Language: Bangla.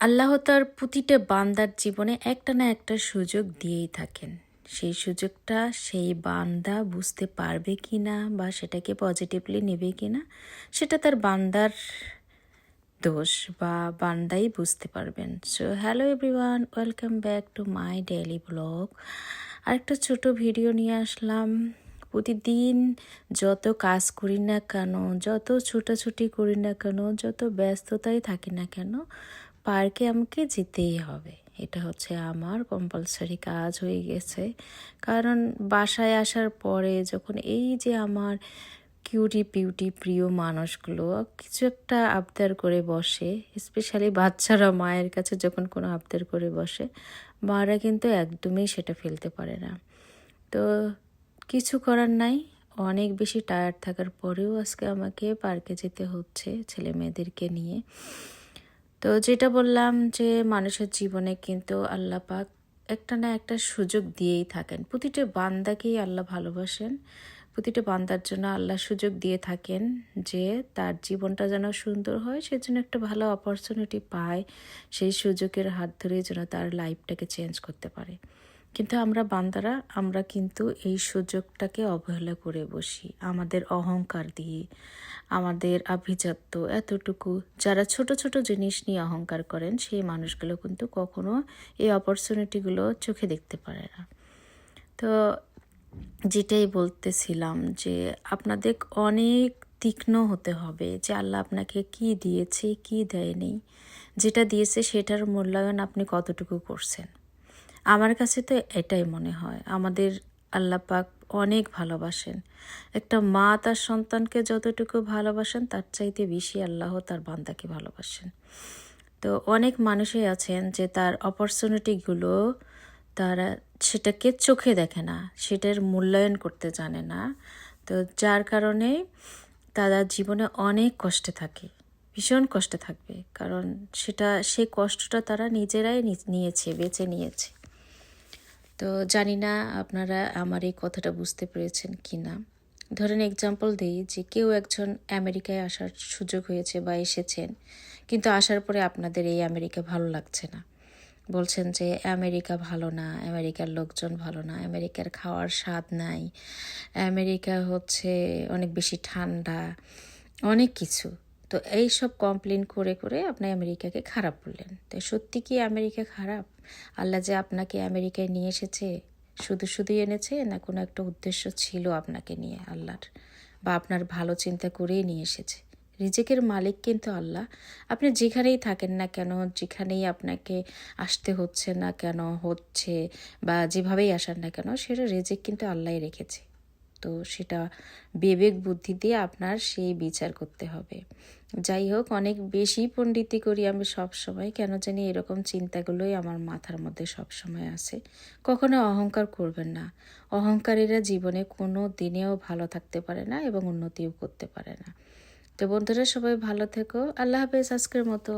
আল্লাহ তার প্রতিটা বান্দার জীবনে একটা না একটা সুযোগ দিয়েই থাকেন। সেই সুযোগটা সেই বান্দা বুঝতে পারবে কি না বা সেটাকে পজিটিভলি নেবে কি না, সেটা তার বান্দার দোষ বা বান্দাই বুঝতে পারবেন। So hello everyone, welcome back to my daily blog. আরেকটা ছোট ভিডিও নিয়ে আসলাম। প্রতিদিন যত কাজ করি না কেন, যত ছুটাছুটি করি না কেন, যত ব্যস্ততায় থাকি না কেন, পার্কে আমাকে যেতেই হবে। এটা হচ্ছে আমার কম্পালসারি কাজ হয়ে গেছে। কারণ বাসায় আসার পরে যখন এই যে আমার কিউটি পিউটি প্রিয় মানুষগুলো কিছু একটা আবদার করে বসে, স্পেশালি বাচ্চারা মায়ের কাছে যখন কোনো আবদার করে বসে, মারা কিন্তু একদমই সেটা ফেলতে পারে না। তো কিছু করার নাই, অনেক বেশি টায়ার্ড থাকার পরেও আজকে আমাকে পার্কে যেতে হচ্ছে ছেলে মেয়েদেরকে নিয়ে। তো যেটা বললাম যে মানুষের জীবনে কিন্তু আল্লাহ পাক একটা না একটা সুযোগ দিয়েই থাকেন। প্রতিটা বান্দাকেই আল্লাহ ভালোবাসেন, প্রতিটা বান্দার জন্য আল্লাহ সুযোগ দিয়ে থাকেন যে তার জীবনটা যেন সুন্দর হয়, সেজন্য একটা ভালো অপরচুনিটি পায়, সেই সুযোগের হাত ধরেই যেন তার লাইফটাকে চেঞ্জ করতে পারে। কিন্তু আমরা বান্দারা, আমরা কিন্তু এই সুযোগটাকে অবহেলা করে বসি আমাদের অহংকার দিয়ে, আমাদের আভিজাত্য এতটুকু। যারা ছোট ছোট জিনিস নিয়ে অহংকার করেন সেই মানুষগুলো কিন্তু কখনো এই অপরচুনিটিগুলো চোখে দেখতে পারে না। তো যেটাই বলতেছিলাম যে আপনাদের অনেক তীক্ষ্ণ হতে হবে যে আল্লাহ আপনাকে কি দিয়েছে কি দেয়নি, যেটা দিয়েছে সেটার মূল্যায়ন আপনি কতটুকু করছেন। আমার কাছে তো এটাই মনে হয়, আমাদের আল্লাহ পাক অনেক ভালোবাসেন। একটা মা তার সন্তানকে যতটুকু ভালোবাসেন তার চাইতে বেশি আল্লাহ তার বান্দাকে ভালোবাসেন। তো অনেক মানুষই আছেন যে তার অপরচুনিটিগুলো তারা সেটাকে চোখে দেখে না, সেটার মূল্যায়ন করতে জানে না। তো যার কারণে তারা জীবনে অনেক কষ্টে থাকে, ভীষণ কষ্টে থাকবে। কারণ সেই কষ্টটা তারা নিজেরাই নিয়েছে, বেছে নিয়েছে। তো জানি না আপনারা আমার এই কথাটা বুঝতে পেরেছেন কি না। ধরেন এক্সাম্পল দিই যে কেউ একজন আমেরিকায় আসার সুযোগ হয়েছে বা এসেছেন, কিন্তু আসার পরে আপনাদের এই আমেরিকা ভালো লাগছে না। বলছেন যে আমেরিকা ভালো না, আমেরিকার লোকজন ভালো না, আমেরিকার খাওয়ার স্বাদ নাই, আমেরিকা হচ্ছে অনেক বেশি ঠান্ডা, অনেক কিছু। তো এই সব কমপ্লেন করে করে আপনি আমেরিকাকে খারাপ বললেন। তো সত্যি কি আমেরিকা খারাপ? আল্লাহ যে আপনাকে আমেরিকায় নিয়ে এসেছে শুধু শুধুই এনেছে, না কোনো একটা উদ্দেশ্য ছিল আপনাকে নিয়ে আল্লাহর, বা আপনার ভালো চিন্তা করেই নিয়ে এসেছে? রিজিকের মালিক কিন্তু আল্লাহ। আপনি যেখানেই থাকেন না কেন, যেখানেই আপনাকে আসতে হচ্ছে না কেন, হচ্ছে বা যেভাবেই আসেন না কেন, সেটা রিজিক কিন্তু আল্লাহই রেখেছে। তো সেটা বিবেক বুদ্ধি দিয়ে আপনার সেই বিচার করতে হবে। যাই হোক, অনেক বেশি পণ্ডিতি করি আমি সব সময়, কেন জানি এরকম চিন্তাগুলোই আমার মাথার মধ্যে সব সময় আছে। কখনো অহংকার করবেন না। অহংকারীরা জীবনে কোনো দিনেও ভালো থাকতে পারে না এবং উন্নতিও করতে পারে না। তো বন্ধুরা, সবাই ভালো থেকো। আল্লাহ হাফেজ আজকের মতো।